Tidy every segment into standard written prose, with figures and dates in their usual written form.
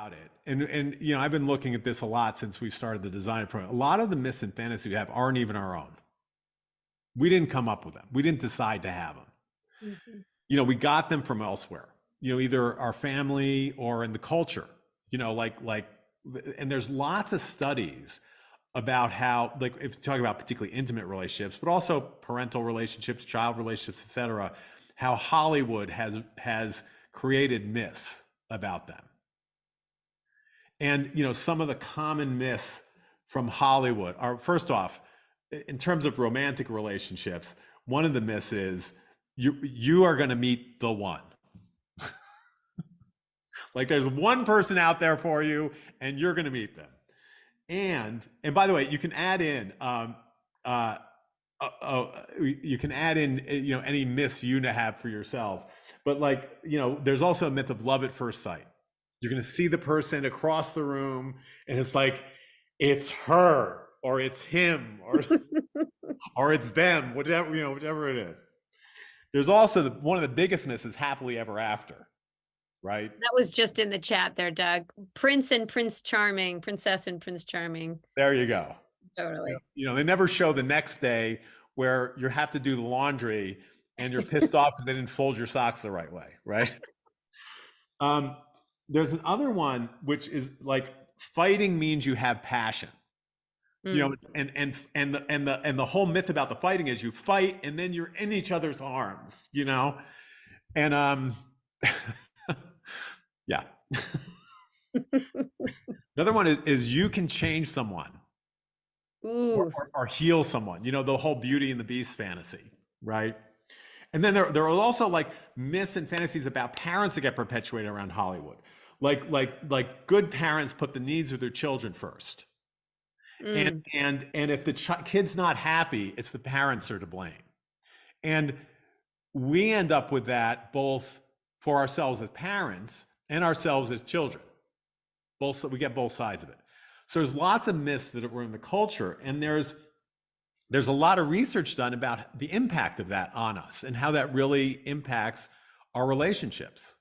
about it, and you know, I've been looking at this a lot since we've started the design program. A lot of the myths and fantasies we have aren't even our own. We didn't come up with them. We didn't decide to have them. Mm-hmm. You know, we got them from elsewhere. You know, either our family or in the culture. You know, and there's lots of studies about how, like, if you talk about particularly intimate relationships, but also parental relationships, child relationships, etc., how Hollywood has created myths about them. And you know, some of the common myths from Hollywood are, first off, in terms of romantic relationships, one of the myths is you are going to meet the one. Like, there's one person out there for you, and you're going to meet them. And by the way, you can add in you can add in, you know, any myths you have for yourself. But, like, you know, there's also a myth of love at first sight. You're going to see the person across the room, and it's like, it's her or it's him or or it's them, whatever, you know, whichever it is. There's also one of the biggest myths is happily ever after, right? That was just in the chat there, Doug. Prince and Prince Charming, Princess and Prince Charming. There you go. Totally. You know, they never show the next day where you have to do the laundry and you're pissed off because they didn't fold your socks the right way, right? There's another one which is like, fighting means you have passion. You know, and the whole myth about the fighting is you fight and then you're in each other's arms, you know, and yeah. Another one is you can change someone. Ooh. Or heal someone. You know, the whole Beauty and the Beast fantasy, right? And then there are also, like, myths and fantasies about parents that get perpetuated around Hollywood. Like good parents put the needs of their children first. And if the kid's not happy, it's the parents are to blame. And we end up with that both for ourselves as parents and ourselves as children. We get both sides of it. So there's lots of myths that were in the culture, and there's a lot of research done about the impact of that on us and how that really impacts our relationships.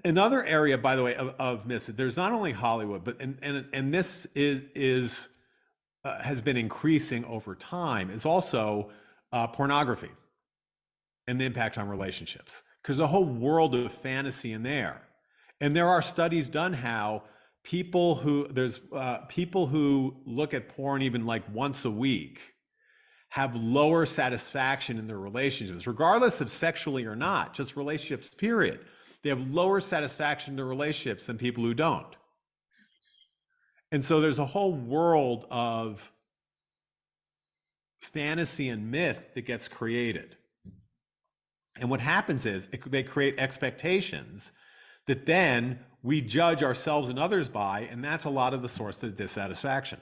Another area, by the way, of myths, there's not only Hollywood, but and this is has been increasing over time, is also pornography and the impact on relationships. Because a whole world of fantasy in there, and there are studies done how people who look at porn even like once a week have lower satisfaction in their relationships, regardless of sexually or not, just relationships, period. They have lower satisfaction in their relationships than people who don't. And so there's a whole world of fantasy and myth that gets created. And what happens is they create expectations that then we judge ourselves and others by, and that's a lot of the source of the dissatisfaction.